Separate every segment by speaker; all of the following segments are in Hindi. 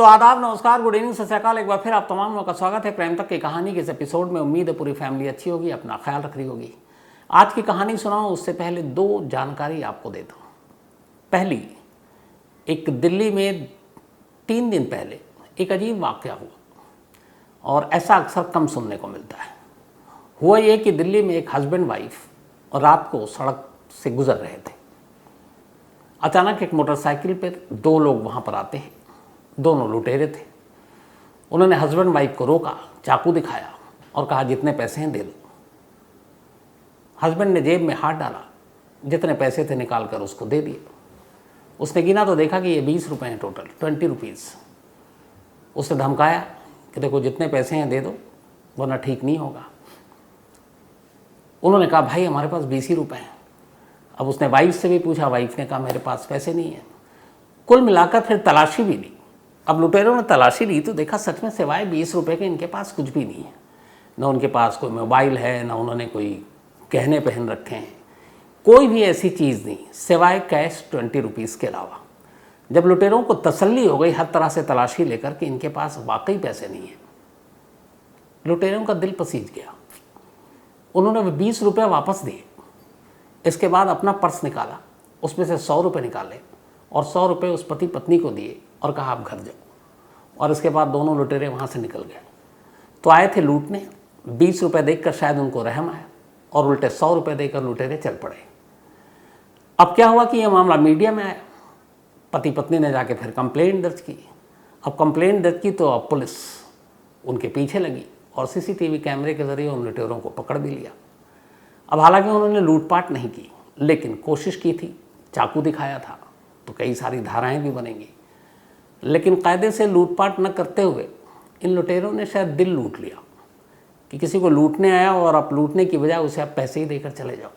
Speaker 1: तो आदाब, नमस्कार, गुड इवनिंग, सत श्री अकाल। एक बार फिर आप तमाम लोगों का स्वागत है क्राइम तक की कहानी के इस एपिसोड में। उम्मीद है पूरी फैमिली अच्छी होगी, अपना ख्याल रख रही होगी। आज की कहानी सुनाऊं उससे पहले दो जानकारी आपको देता हूँ। पहली, एक दिल्ली में 3 दिन पहले एक अजीब वाक़या हुआ और ऐसा अक्सर कम सुनने को मिलता है। हुआ ये कि दिल्ली में एक हस्बैंड वाइफ और रात को सड़क से गुजर रहे थे। अचानक एक मोटरसाइकिल पर 2 लोग वहाँ पर आते हैं। दोनों लुटेरे थे। उन्होंने हस्बैंड वाइफ को रोका, चाकू दिखाया और कहा जितने पैसे हैं दे दो। हस्बैंड ने जेब में हाथ डाला, जितने पैसे थे निकाल कर उसको दे दिए। उसने गिना तो देखा कि ये 20 रुपये हैं, टोटल 20 रुपीज़। उसने धमकाया कि देखो जितने पैसे हैं दे दो वरना ठीक नहीं होगा। उन्होंने कहा भाई हमारे पास 20 ही रुपये हैं। अब उसने वाइफ से भी पूछा, वाइफ ने कहा मेरे पास पैसे नहीं हैं। कुल मिलाकर फिर तलाशी भी ली। अब लुटेरों ने तलाशी ली तो देखा सच में सिवाय 20 रुपये के इनके पास कुछ भी नहीं है। न उनके पास कोई मोबाइल है, न उन्होंने कोई गहने पहन रखे हैं, कोई भी ऐसी चीज़ नहीं सिवाय कैश 20 रुपीज़ के अलावा। जब लुटेरों को तसल्ली हो गई हर तरह से तलाशी लेकर कि इनके पास वाकई पैसे नहीं है, लुटेरों का दिल पसीज गया। उन्होंने 20 रुपये वापस दिए। इसके बाद अपना पर्स निकाला, उसमें से 100 रुपये निकाले और 100 रुपये उस पति पत्नी को दिए और कहा आप घर जाओ। और इसके बाद दोनों लुटेरे वहाँ से निकल गए। तो आए थे लूटने, 20 रुपये देखकर शायद उनको रहम आया और उल्टे 100 रुपये देकर लुटेरे चल पड़े। अब क्या हुआ कि यह मामला मीडिया में आया। पति पत्नी ने जाके फिर कंप्लेंट दर्ज की। अब कंप्लेंट दर्ज की तो अब पुलिस उनके पीछे लगी और सीसीटीवी कैमरे के ज़रिए उन लुटेरों को पकड़ भी लिया। अब हालांकि उन्होंने लूटपाट नहीं की, लेकिन कोशिश की थी, चाकू दिखाया था, तो कई सारी धाराएं भी बनेंगी। लेकिन कायदे से लूटपाट न करते हुए इन लुटेरों ने शायद दिल लूट लिया कि किसी को लूटने आया और आप लूटने की बजाय उसे आप पैसे ही देकर चले जाओ।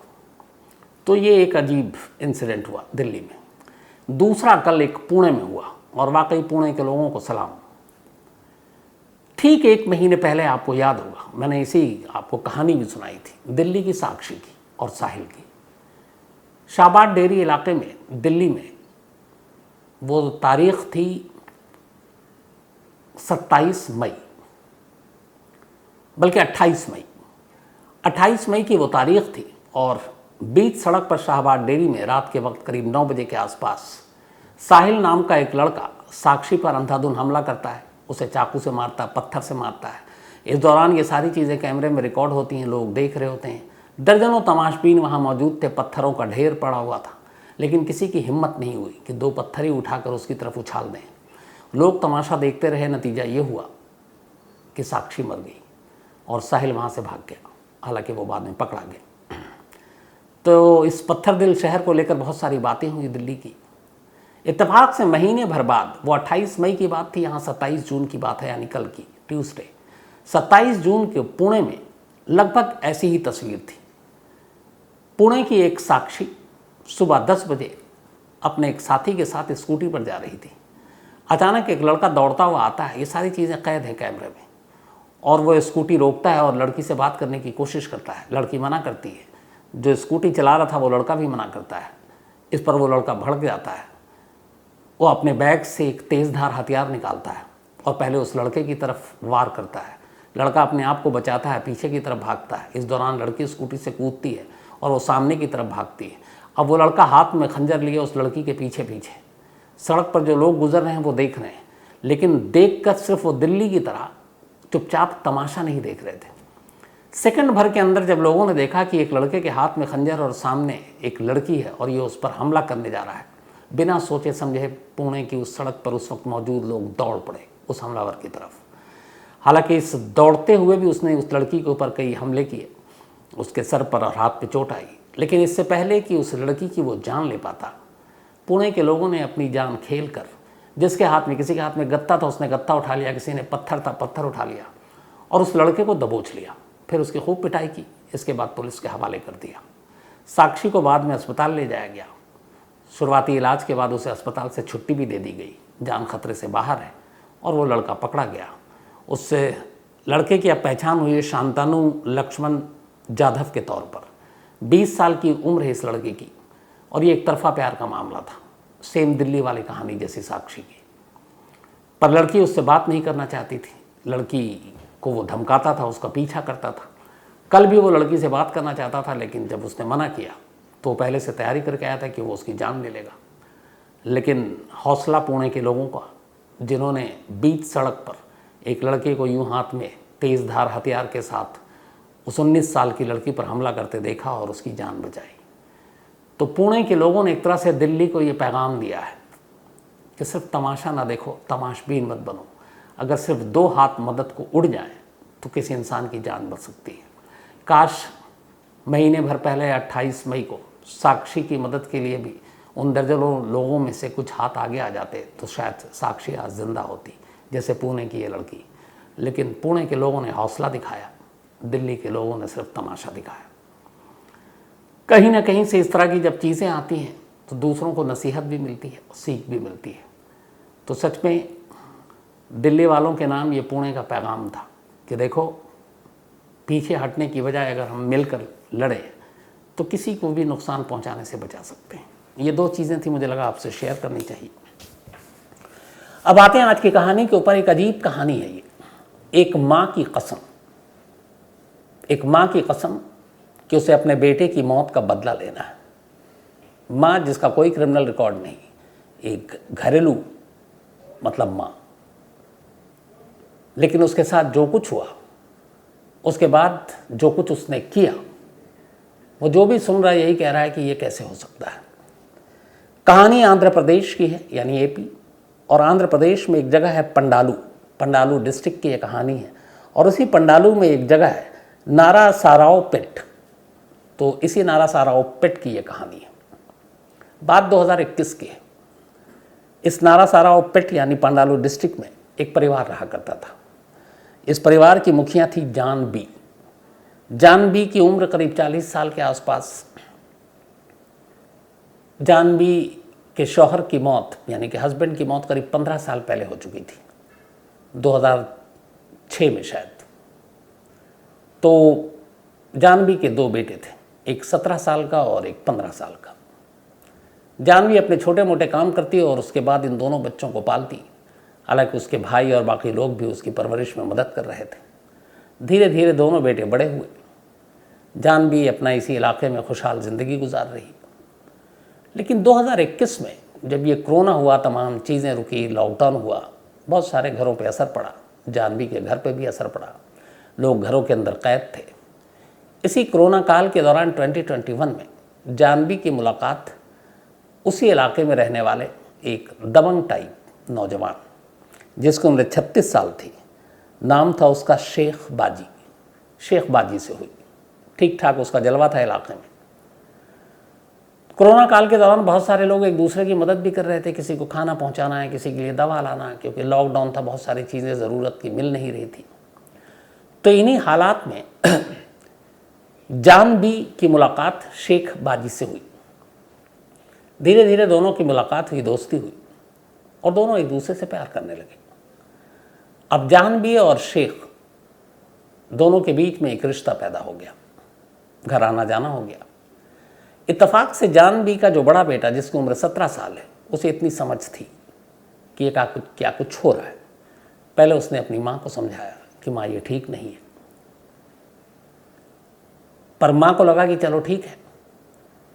Speaker 1: तो ये एक अजीब इंसिडेंट हुआ दिल्ली में। दूसरा कल एक पुणे में हुआ और वाकई पुणे के लोगों को सलाम। ठीक 1 महीने पहले आपको याद होगा मैंने इसी आपको कहानी भी सुनाई थी, दिल्ली की साक्षी की और साहिल की। शाहबाद डेरी इलाके में दिल्ली में वो तारीख थी 27 मई, बल्कि 28 मई। 28 मई की वो तारीख थी और बीच सड़क पर शाहबाद डेरी में रात के वक्त करीब 9 बजे के आसपास साहिल नाम का एक लड़का साक्षी पर अंधाधुंध हमला करता है। उसे चाकू से मारता है, पत्थर से मारता है। इस दौरान ये सारी चीज़ें कैमरे में रिकॉर्ड होती हैं, लोग देख रहे होते हैं। दर्जनों तमाशबीन वहाँ मौजूद थे। पत्थरों का ढेर पड़ा हुआ था, लेकिन किसी की हिम्मत नहीं हुई कि 2 पत्थर ही उठाकर उसकी तरफ उछाल दें। लोग तमाशा देखते रहे। नतीजा ये हुआ कि साक्षी मर गई और साहिल वहाँ से भाग गया। हालांकि वो बाद में पकड़ा गया। तो इस पत्थर दिल शहर को लेकर बहुत सारी बातें हुई दिल्ली की। इत्तेफाक से महीने भर बाद, वो 28 मई की बात थी, यहाँ 27 जून की बात है, यानी कल की ट्यूसडे 27 जून के पुणे में लगभग ऐसी ही तस्वीर थी। पुणे की एक साक्षी सुबह 10 बजे अपने एक साथी के साथ स्कूटी पर जा रही थी। अचानक एक लड़का दौड़ता हुआ आता है। ये सारी चीज़ें कैद हैं कैमरे में। और वो स्कूटी रोकता है और लड़की से बात करने की कोशिश करता है। लड़की मना करती है। जो स्कूटी चला रहा था वो लड़का भी मना करता है। इस पर वो लड़का भड़क जाता है। वो अपने बैग से एक तेज़धार हथियार निकालता है और पहले उस लड़के की तरफ वार करता है। लड़का अपने आप को बचाता है, पीछे की तरफ भागता है। इस दौरान लड़की स्कूटी से कूदती है और वो सामने की तरफ भागती है। अब वो लड़का हाथ में खंजर लिए उस लड़की के पीछे पीछे। सड़क पर जो लोग गुजर रहे हैं वो देख रहे हैं, लेकिन देखकर सिर्फ वो दिल्ली की तरह चुपचाप तमाशा नहीं देख रहे थे। सेकंड भर के अंदर जब लोगों ने देखा कि एक लड़के के हाथ में खंजर और सामने एक लड़की है और ये उस पर हमला करने जा रहा है, बिना सोचे समझे पुणे की उस सड़क पर उस वक्त मौजूद लोग दौड़ पड़े उस हमलावर की तरफ। हालांकि इस दौड़ते हुए भी उसने उस लड़की के ऊपर कई हमले किए। उसके सर पर और हाथ पे चोट आई, लेकिन इससे पहले कि उस लड़की की वो जान ले पाता, पुणे के लोगों ने अपनी जान खेल कर, जिसके हाथ में, किसी के हाथ में गत्ता था उसने गत्ता उठा लिया, किसी ने पत्थर था पत्थर उठा लिया और उस लड़के को दबोच लिया। फिर उसकी खूब पिटाई की। इसके बाद पुलिस के हवाले कर दिया। साक्षी को बाद में अस्पताल ले जाया गया। शुरुआती इलाज के बाद उसे अस्पताल से छुट्टी भी दे दी गई, जान खतरे से बाहर है। और वो लड़का पकड़ा गया। उससे लड़के की अब पहचान हुई शांतनु लक्ष्मण जाधव के तौर पर। 20 साल की उम्र है इस लड़के की और ये एक तरफा प्यार का मामला था, सेम दिल्ली वाली कहानी जैसी साक्षी की। पर लड़की उससे बात नहीं करना चाहती थी। लड़की को वो धमकाता था, उसका पीछा करता था। कल भी वो लड़की से बात करना चाहता था, लेकिन जब उसने मना किया तो पहले से तैयारी करके आया था कि वो उसकी जान ले लेगा। लेकिन हौसला पुणे के लोगों का, जिन्होंने बीच सड़क पर एक लड़के को यूं हाथ में तेज़ धार हथियार के साथ उस 19 साल की लड़की पर हमला करते देखा और उसकी जान बचाई। तो पुणे के लोगों ने एक तरह से दिल्ली को ये पैगाम दिया है कि सिर्फ तमाशा ना देखो, तमाशबीन मत बनो। अगर सिर्फ 2 हाथ मदद को उड़ जाएं तो किसी इंसान की जान बच सकती है। काश महीने भर पहले 28 मई को साक्षी की मदद के लिए भी उन दर्जनों लोगों में से कुछ हाथ आगे आ जाते तो शायद साक्षी आज जिंदा होती, जैसे पुणे की ये लड़की। लेकिन पुणे के लोगों ने हौसला दिखाया, दिल्ली के लोगों ने सिर्फ तमाशा दिखाया। कहीं ना कहीं से इस तरह की जब चीज़ें आती हैं तो दूसरों को नसीहत भी मिलती है, सीख भी मिलती है। तो सच में दिल्ली वालों के नाम ये पुणे का पैगाम था कि देखो, पीछे हटने की बजाय अगर हम मिलकर लड़े तो किसी को भी नुकसान पहुंचाने से बचा सकते हैं। ये 2 चीज़ें थी, मुझे लगा आपसे शेयर करनी चाहिए। अब आते हैं आज की कहानी के ऊपर। एक अजीब कहानी है ये। एक माँ की कसम, एक माँ की कसम कि उसे अपने बेटे की मौत का बदला लेना है। माँ जिसका कोई क्रिमिनल रिकॉर्ड नहीं, एक घरेलू मतलब माँ, लेकिन उसके साथ जो कुछ हुआ, उसके बाद जो कुछ उसने किया, वो जो भी सुन रहा है यही कह रहा है कि ये कैसे हो सकता है। कहानी आंध्र प्रदेश की है, यानी एपी, और आंध्र प्रदेश में एक जगह है पंडालू। पंडालू डिस्ट्रिक्ट की ये कहानी है। और उसी पंडालू में एक जगह है नारासाराओपेट। तो इसी नारासाराओपेट की ये कहानी है। बात 2021 की है। इस नारासाराओपेट यानी पंडालू डिस्ट्रिक्ट में एक परिवार रहा करता था। इस परिवार की मुखिया थी जान बी। जान बी की उम्र करीब 40 साल के आसपास। जान बी के शौहर की मौत यानी कि हस्बैंड की मौत करीब 15 साल पहले हो चुकी थी, 2006 में शायद। तो जानवी के 2 बेटे थे, एक 17 साल का और एक 15 साल का। जानवी अपने छोटे मोटे काम करती और उसके बाद इन दोनों बच्चों को पालती। हालांकि उसके भाई और बाकी लोग भी उसकी परवरिश में मदद कर रहे थे। धीरे धीरे दोनों बेटे बड़े हुए। जानवी अपना इसी इलाके में खुशहाल ज़िंदगी गुजार रही। लेकिन 2021 में जब ये कोरोना हुआ, तमाम चीज़ें रुकी, लॉकडाउन हुआ, बहुत सारे घरों पे असर पड़ा। जानवी के घर पे भी असर पड़ा। लोग घरों के अंदर कैद थे। इसी कोरोना काल के दौरान 2021 में जानवी की मुलाकात उसी इलाके में रहने वाले एक दबंग टाइप नौजवान, जिसकी उम्र 36 साल थी, नाम था उसका शेख बाजी, शेख बाजी से हुई। ठीक ठाक उसका जलवा था इलाके में। कोरोना काल के दौरान बहुत सारे लोग एक दूसरे की मदद भी कर रहे थे। किसी को खाना पहुंचाना है, किसी के लिए दवा लाना है, क्योंकि लॉकडाउन था, बहुत सारी चीज़ें ज़रूरत की मिल नहीं रही थी। तो इन्हीं हालात में जानवी की मुलाकात शेख बाजी से हुई। धीरे धीरे दोनों की मुलाकात हुई, दोस्ती हुई और दोनों एक दूसरे से प्यार करने लगे। अब जानवी और शेख दोनों के बीच में एक रिश्ता पैदा हो गया, घर आना जाना हो गया। इत्तेफाक से जानवी का जो बड़ा बेटा, जिसकी उम्र 17 साल है, उसे इतनी समझ थी कि ये क्या कुछ हो रहा है। पहले उसने अपनी माँ को समझाया कि माँ ये ठीक नहीं है, पर माँ को लगा कि चलो ठीक है।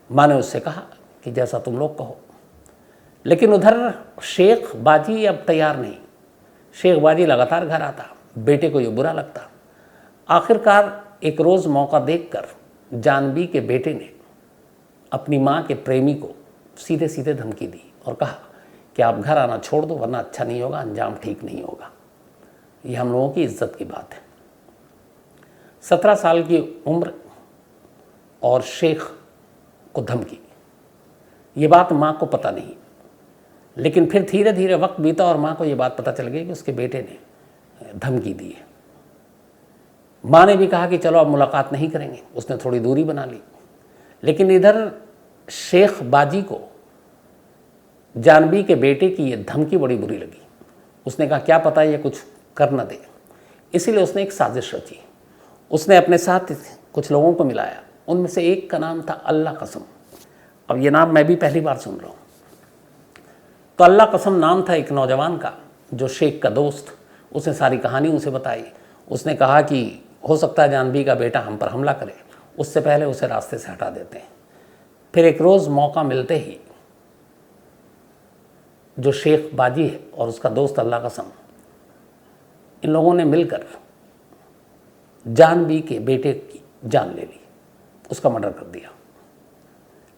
Speaker 1: माँ ने उससे कहा कि जैसा तुम लोग कहो। लेकिन उधर शेख बाजी अब तैयार नहीं। शेख बाजी लगातार घर आता, बेटे को ये बुरा लगता। आखिरकार एक रोज़ मौका देखकर जानवी के बेटे ने अपनी माँ के प्रेमी को सीधे सीधे धमकी दी और कहा कि आप घर आना छोड़ दो, वरना अच्छा नहीं होगा, अंजाम ठीक नहीं होगा। ये हम लोगों की इज्जत की बात है। 17 साल की उम्र और शेख को धमकी, ये बात माँ को पता नहीं। लेकिन फिर धीरे धीरे वक्त बीता और माँ को ये बात पता चल गई कि उसके बेटे ने धमकी दी है। माँ ने भी कहा कि चलो अब मुलाकात नहीं करेंगे। उसने थोड़ी दूरी बना ली। लेकिन इधर शेख बाजी को जानवी के बेटे की ये धमकी बड़ी बुरी लगी। उसने कहा क्या पता ये कुछ कर न दे। इसीलिए उसने एक साजिश रची। उसने अपने साथ कुछ लोगों को मिलाया। उनमें से एक का नाम था अल्लाह कसम। अब ये नाम मैं भी पहली बार सुन रहा हूँ। तो अल्लाह कसम नाम था एक नौजवान का, जो शेख का दोस्त, उसने सारी कहानी उसे बताई। उसने कहा कि हो सकता है जानवी का बेटा हम पर हमला करे, उससे पहले उसे रास्ते से हटा देते हैं। फिर एक रोज़ मौका मिलते ही जो शेख बाजी है और उसका दोस्त अल्लाह कसम, इन लोगों ने मिलकर जानवी के बेटे की जान ले ली, उसका मर्डर कर दिया।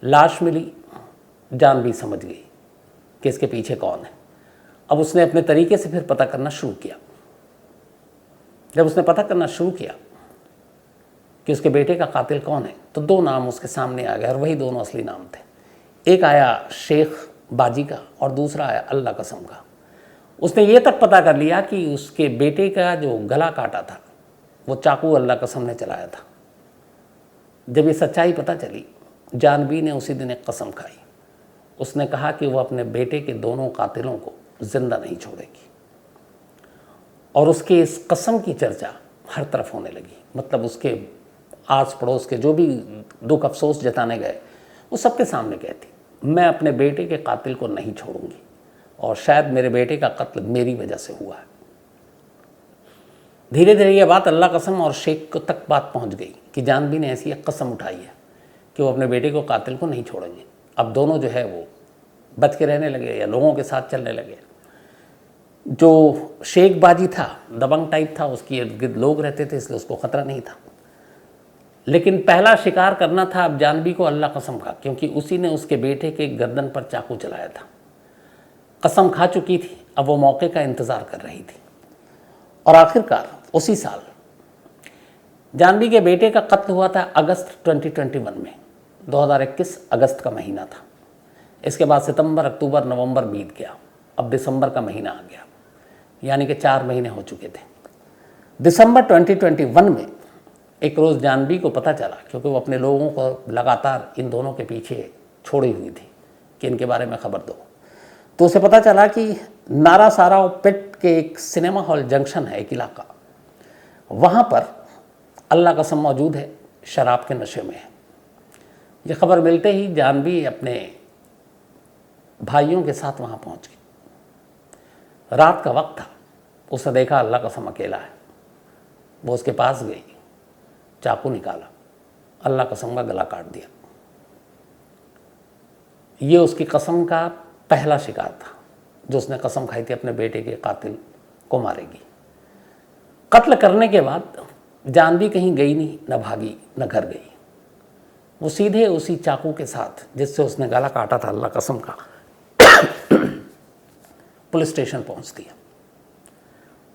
Speaker 1: लाश मिली, जानवी समझ गई कि इसके पीछे कौन है। अब उसने अपने तरीके से फिर पता करना शुरू किया। जब उसने पता करना शुरू किया कि उसके बेटे का कातिल कौन है, तो दो नाम उसके सामने आ गए और वही दोनों असली नाम थे। एक आया शेख बाजी का और दूसरा आया अल्लाह कसम का। उसने ये तक पता कर लिया कि उसके बेटे का जो गला काटा था वो चाकू अल्लाह कसम ने चलाया था। जब ये सच्चाई पता चली, जानवी ने उसी दिन एक कसम खाई। उसने कहा कि वो अपने बेटे के दोनों कातिलों को जिंदा नहीं छोड़ेगी। और उसके इस कसम की चर्चा हर तरफ होने लगी। मतलब उसके आस पड़ोस के जो भी दुख अफसोस जताने गए, वो सबके सामने कहती, मैं अपने बेटे के कातिल को नहीं छोड़ूंगी और शायद मेरे बेटे का कत्ल मेरी वजह से हुआ है। धीरे धीरे ये बात अल्लाह कसम और शेख को तक बात पहुंच गई कि जानवी ने ऐसी एक कसम उठाई है कि वो अपने बेटे को कातिल को नहीं छोड़ेंगे। अब दोनों जो है वो बच के रहने लगे या लोगों के साथ चलने लगे। जो शेख बाजी था, दबंग टाइप था, उसके इर्द गिर्द लोग रहते थे, इसलिए उसको ख़तरा नहीं था। लेकिन पहला शिकार करना था अब जानवी को अल्लाह कसम का, क्योंकि उसी ने उसके बेटे के गर्दन पर चाकू चलाया था। कसम खा चुकी थी, अब वो मौके का इंतज़ार कर रही थी। और आखिरकार उसी साल जानवी के बेटे का कत्ल हुआ था अगस्त 2021 में। 2021 अगस्त का महीना था। इसके बाद सितंबर, अक्टूबर, नवंबर बीत गया। अब दिसंबर का महीना आ गया, यानी कि 4 महीने हो चुके थे। दिसंबर 2021 में एक रोज़ जानवी को पता चला, क्योंकि वो अपने लोगों को लगातार इन दोनों के पीछे छोड़ी हुई थी कि इनके बारे में खबर दो, तो उसे पता चला कि नारा साराव पेट के एक सिनेमा हॉल जंक्शन है, एक इलाका, वहाँ पर अल्लाह कसम मौजूद है, शराब के नशे में है। ये खबर मिलते ही जानवी अपने भाइयों के साथ वहाँ पहुँच गई। रात का वक्त था, उसने देखा अल्लाह कसम अकेला है। वो उसके पास गई, चाकू निकाला, अल्लाह कसम का गला काट दिया। ये उसकी कसम का पहला शिकार था, जो उसने कसम खाई थी अपने बेटे के कातिल को मारेगी। कत्ल करने के बाद जानवी कहीं गई नहीं, न भागी न घर गई। वो सीधे उसी चाकू के साथ जिससे उसने गला काटा था अल्लाह कसम का, पुलिस स्टेशन पहुंचती है।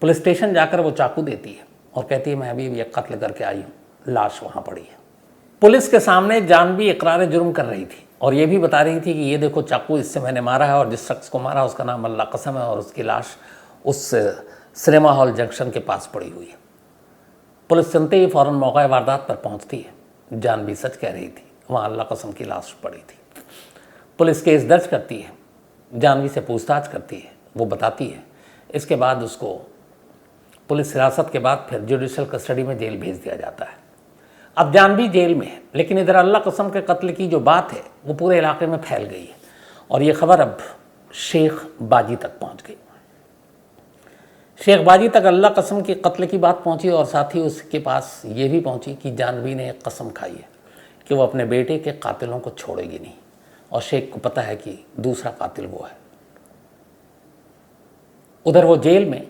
Speaker 1: पुलिस स्टेशन जाकर वो चाकू देती है और कहती है मैं अभी ये कत्ल करके आई हूँ, लाश वहाँ पड़ी है। पुलिस के सामने जानवी इकरार जुर्म कर रही थी और ये भी बता रही थी कि ये देखो चाकू, इससे मैंने मारा है और जिस शख्स को मारा उसका नाम अल्लाह कसम है और उसकी लाश उस सिनेमा हॉल जंक्शन के पास पड़ी हुई है। पुलिस सुनते ही फ़ौरन मौका वारदात पर पहुंचती है। जानवी सच कह रही थी, वहाँ अल्लाह कसम की लाश पड़ी थी। पुलिस केस दर्ज करती है, जानवी से पूछताछ करती है, वो बताती है। इसके बाद उसको पुलिस हिरासत के बाद फिर जुडिशल कस्टडी में जेल भेज दिया जाता है। अब जानवी जेल में है, लेकिन इधर अल्लाह कसम के कत्ल की जो बात है वो पूरे इलाके में फैल गई है और ये खबर अब शेख बाजी तक पहुंच गई। शेख बाजी तक अल्लाह कसम के कत्ल की बात पहुंची और साथ ही उसके पास ये भी पहुंची कि जानवी ने एक कसम खाई है कि वो अपने बेटे के कातिलों को छोड़ेगी नहीं, और शेख को पता है कि दूसरा कातिल वो है। उधर वो जेल में,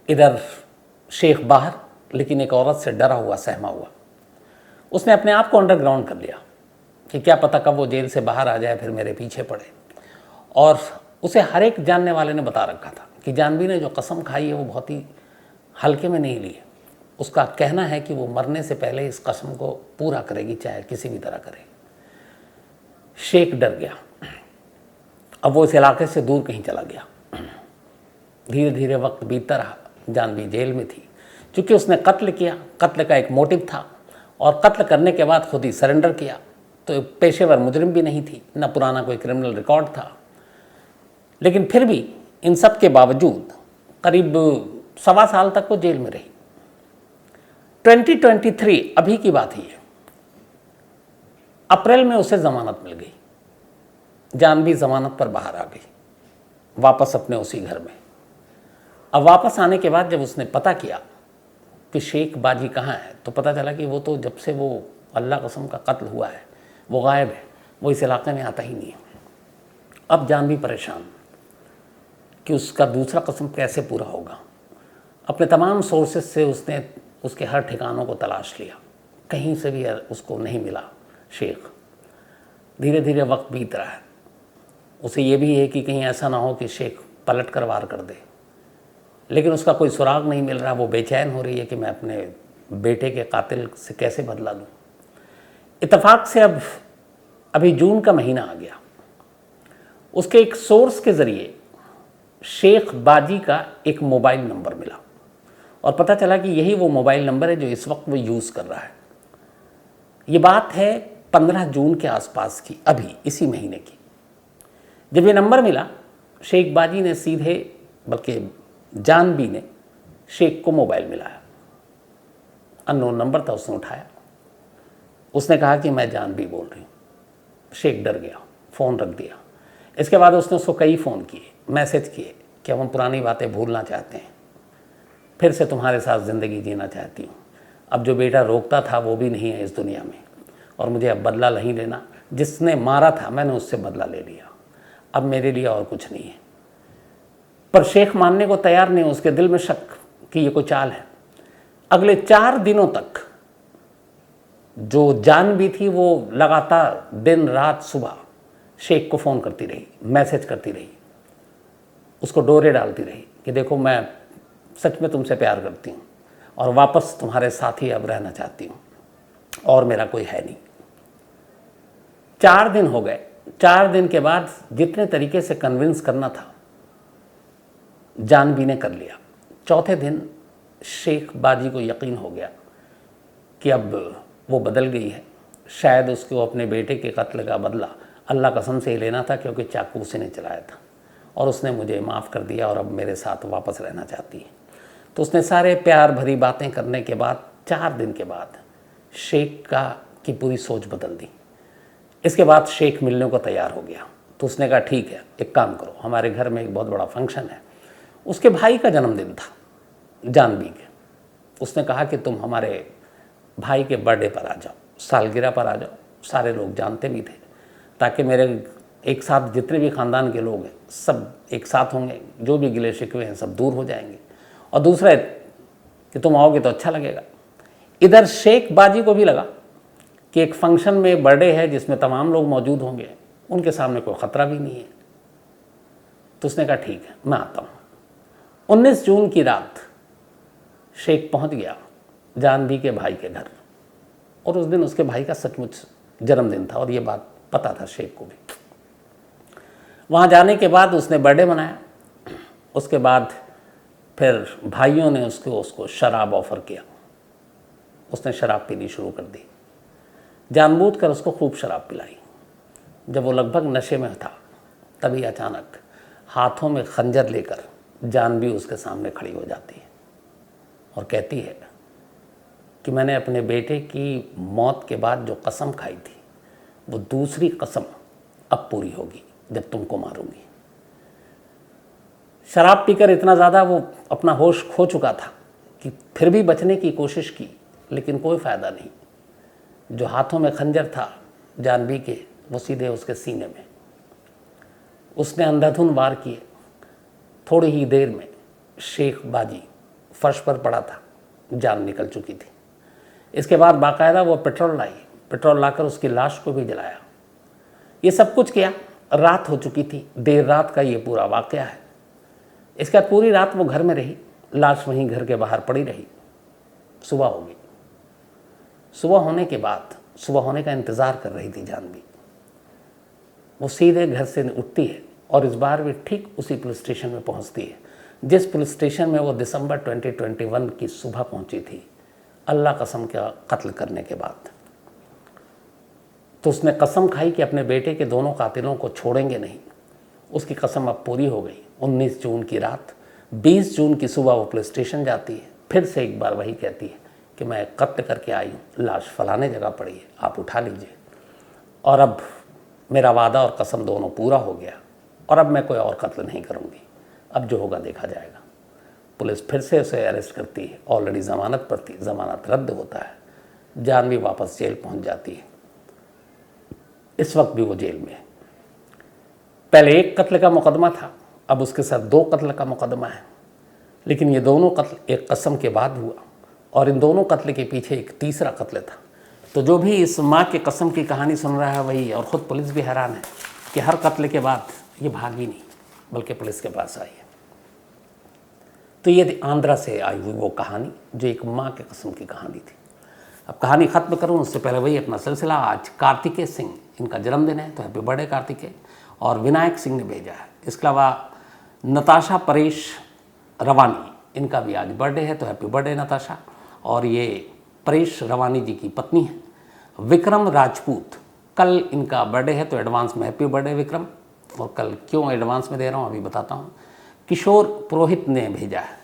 Speaker 1: इधर शेख बाहर, लेकिन एक औरत से डरा हुआ, सहमा हुआ। उसने अपने आप को अंडरग्राउंड कर लिया कि क्या पता कब वो जेल से बाहर आ जाए, फिर मेरे पीछे पड़े। और उसे हर एक जानने वाले ने बता रखा था कि जानवी ने जो कसम खाई है वो बहुत ही हल्के में नहीं ली है। उसका कहना है कि वो मरने से पहले इस कसम को पूरा करेगी, चाहे किसी भी तरह करे। शेख डर गया। अब वो इस इलाके से दूर कहीं चला गया। धीरे धीरे वक्त बीतता रहा। जानवी जेल में थी, चूँकि उसने कत्ल किया, कत्ल का एक मोटिव था और कत्ल करने के बाद खुद ही सरेंडर किया, तो एक पेशेवर मुजरिम भी नहीं थी, न पुराना कोई क्रिमिनल रिकॉर्ड था। लेकिन फिर भी इन सब के बावजूद करीब 1.25 साल तक वो जेल में रही। 2023 अभी की बात ही है, अप्रैल में उसे जमानत मिल गई। जानवी जमानत पर बाहर आ गई, वापस अपने उसी घर में। अब वापस आने के बाद जब उसने पता किया कि शेख बाजी कहाँ है, तो पता चला कि वो तो जब से वो अल्लाह कसम का कत्ल हुआ है वो गायब है, वो इस इलाके में आता ही नहीं है। अब जानवी परेशान कि उसका दूसरा कसम कैसे पूरा होगा। अपने तमाम सोर्सेज से उसने उसके हर ठिकानों को तलाश लिया, कहीं से भी उसको नहीं मिला शेख। धीरे धीरे वक्त बीत रहा है, उसे ये भी है कि कहीं ऐसा ना हो कि शेख पलट कर वार कर दे, लेकिन उसका कोई सुराग नहीं मिल रहा। वो बेचैन हो रही है कि मैं अपने बेटे के कातिल से कैसे बदला लूँ। इत्तेफाक से अभी जून का महीना आ गया। उसके एक सोर्स के ज़रिए शेख बाजी का एक मोबाइल नंबर मिला और पता चला कि यही वो मोबाइल नंबर है जो इस वक्त वो यूज़ कर रहा है। ये बात है 15 जून के आसपास की, अभी इसी महीने की। जब ये नंबर मिला, शेख बाजी ने सीधे, बल्कि जानवी ने शेख को मोबाइल मिलाया। अननोन नंबर था, उसने उठाया। उसने कहा कि मैं जानवी बोल रही हूँ। शेख डर गया, फ़ोन रख दिया। इसके बाद उसने उसको कई फ़ोन किए, मैसेज किए कि हम पुरानी बातें भूलना चाहते हैं, फिर से तुम्हारे साथ ज़िंदगी जीना चाहती हूँ। अब जो बेटा रोकता था वो भी नहीं है इस दुनिया में, और मुझे अब बदला नहीं लेना। जिसने मारा था मैंने उससे बदला ले लिया, अब मेरे लिए और कुछ नहीं है। पर शेख मानने को तैयार नहीं, उसके दिल में शक कि ये कोई चाल है। अगले 4 दिनों तक जो जानवी थी वो लगातार दिन रात सुबह शेख को फ़ोन करती रही, मैसेज करती रही, उसको डोरे डालती रही कि देखो मैं सच में तुमसे प्यार करती हूँ और वापस तुम्हारे साथ ही अब रहना चाहती हूँ, और मेरा कोई है नहीं। 4 दिन हो गए। 4 दिन के बाद जितने तरीके से कन्विंस करना था जानवी ने कर लिया। चौथे दिन शेख बाजी को यकीन हो गया कि अब वो बदल गई है। शायद उसको अपने बेटे के कत्ल का बदला अल्लाह कसम से ही लेना था, क्योंकि चाकू उसी ने चलाया था और उसने मुझे माफ़ कर दिया और अब मेरे साथ वापस रहना चाहती है। तो उसने सारे प्यार भरी बातें करने के बाद 4 दिन के बाद शेख की पूरी सोच बदल दी। इसके बाद शेख मिलने को तैयार हो गया। तो उसने कहा ठीक है, एक काम करो, हमारे घर में एक बहुत बड़ा फंक्शन है। उसके भाई का जन्मदिन था जानवी के। उसने कहा कि तुम हमारे भाई के बर्थडे पर आ जाओ, सालगिरह पर आ जाओ। सारे लोग जानते भी थे, ताकि मेरे एक साथ जितने भी ख़ानदान के लोग हैं सब एक साथ होंगे, जो भी गिले शिकवे हैं सब दूर हो जाएंगे, और दूसरा कि तुम आओगे तो अच्छा लगेगा। इधर शेख बाजी को भी लगा कि एक फंक्शन में बर्थडे है जिसमें तमाम लोग मौजूद होंगे, उनके सामने कोई ख़तरा भी नहीं है। तो उसने कहा ठीक है, मैं आता हूँ। 19 जून की रात शेख पहुँच गया जानवी के भाई के घर, और उस दिन उसके भाई का सचमुच जन्मदिन था और ये बात पता था शेख को भी। वहाँ जाने के बाद उसने बर्थडे मनाया। उसके बाद फिर भाइयों ने उसको शराब ऑफ़र किया। उसने शराब पीनी शुरू कर दी, जानबूझकर उसको खूब शराब पिलाई। जब वो लगभग नशे में था तभी अचानक हाथों में खंजर लेकर जानवी उसके सामने खड़ी हो जाती है और कहती है कि मैंने अपने बेटे की मौत के बाद जो कसम खाई थी वो दूसरी कसम अब पूरी होगी जब तुमको मारूंगी। शराब पीकर इतना ज़्यादा वो अपना होश खो चुका था कि फिर भी बचने की कोशिश की, लेकिन कोई फ़ायदा नहीं। जो हाथों में खंजर था जानवी के, वो सीधे उसके सीने में। उसने अंधाधुन वार किए। थोड़ी ही देर में शेख बाजी फर्श पर पड़ा था, जान निकल चुकी थी। इसके बाद बाकायदा वो पेट्रोल लाई, पेट्रोल लाकर उसकी लाश को भी जलाया। ये सब कुछ किया। रात हो चुकी थी, देर रात का ये पूरा वाक़या है। इसके बाद पूरी रात वो घर में रही, लाश वहीं घर के बाहर पड़ी रही। सुबह हो गई। सुबह होने के बाद, सुबह होने का इंतज़ार कर रही थी जानवी। वो सीधे घर से उठती है और इस बार भी ठीक उसी पुलिस स्टेशन में पहुंचती है जिस पुलिस स्टेशन में वो दिसंबर 2021 की सुबह पहुंची थी, अल्लाह कसम का कत्ल करने के बाद। तो उसने कसम खाई कि अपने बेटे के दोनों कातिलों को छोड़ेंगे नहीं। उसकी कसम अब पूरी हो गई। 19 जून की रात, 20 जून की सुबह वो पुलिस स्टेशन जाती है, फिर से एक बार वही कहती है कि मैं कत्ल करके आई हूँ, लाश फलाने जगह पड़ी है, आप उठा लीजिए, और अब मेरा वादा और कसम दोनों पूरा हो गया और अब मैं कोई और कत्ल नहीं करूँगी, अब जो होगा देखा जाएगा। पुलिस फिर से उसे अरेस्ट करती है, ऑलरेडी ज़मानत पर थी, ज़मानत रद्द होता है, जानवी वापस जेल पहुंच जाती है। इस वक्त भी वो जेल में है। पहले एक कत्ल का मुकदमा था, अब उसके साथ 2 कत्ल का मुकदमा है, लेकिन ये दोनों कत्ल एक कसम के बाद हुआ और इन दोनों कत्ल के पीछे एक तीसरा कत्ल था। तो जो भी इस माँ के कसम की कहानी सुन रहा है वही, और ख़ुद पुलिस भी हैरान है कि हर कत्ल के बाद ये भागी नहीं बल्कि पुलिस के पास आई है। तो ये आंध्रा से आई हुई वो कहानी जो एक माँ के कसम की कहानी थी। अब कहानी ख़त्म करूँ उससे पहले वही अपना सिलसिला। आज कार्तिकेय सिंह इनका जन्मदिन है, तो हैप्पी बर्थडे कार्तिकेय। और विनायक सिंह ने भेजा है। इसके अलावा नताशा परेश रवानी, इनका भी आज बर्थडे है, तो हैप्पी बर्थडे नताशा। और ये परेश रवानी जी की पत्नी है। विक्रम राजपूत, कल इनका बर्थडे है, तो एडवांस में हैप्पी बर्थडे विक्रम। और कल क्यों एडवांस में दे रहा हूँ अभी बताता हूँ। किशोर पुरोहित ने भेजा है।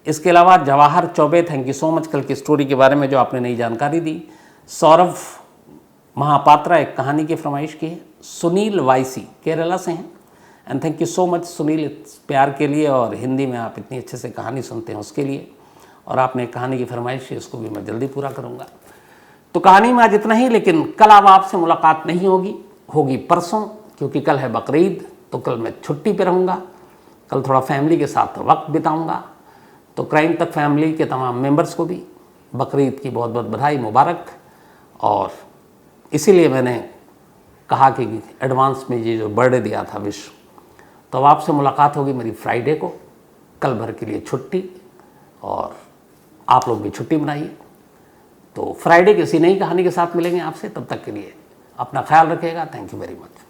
Speaker 1: इसके अलावा Jawahar Choubey, thank you so much कल की स्टोरी के बारे में जो आपने नई जानकारी दी। सौरभ महापात्रा एक कहानी की फरमाइश की है। सुनील वाईसी केरला से हैं, and thank you so much Sunil इस प्यार के लिए, और हिंदी में आप इतनी अच्छे से कहानी सुनते हैं उसके लिए। और आपने एक कहानी की फरमाइश है, उसको भी मैं जल्दी पूरा करूँगा। तो कहानी में आज इतना ही, लेकिन कल अब आपसे मुलाकात नहीं होगी, होगी परसों, क्योंकि कल है बकरीद। तो कल मैं छुट्टी पे रहूँगा, कल थोड़ा फैमिली के साथ वक्त बिताऊँगा। तो क्राइम तक फैमिली के तमाम मेंबर्स को भी बकरीद की बहुत बहुत बधाई मुबारक। और इसीलिए मैंने कहा कि एडवांस में ये जो बर्थडे दिया था विश। तो अब आपसे मुलाकात होगी मेरी फ्राइडे को, कल भर के लिए छुट्टी, और आप लोग भी छुट्टी बनाइए। तो फ्राइडे किसी नई कहानी के साथ मिलेंगे आपसे, तब तक के लिए अपना ख्याल रखिएगा। Thank you very much.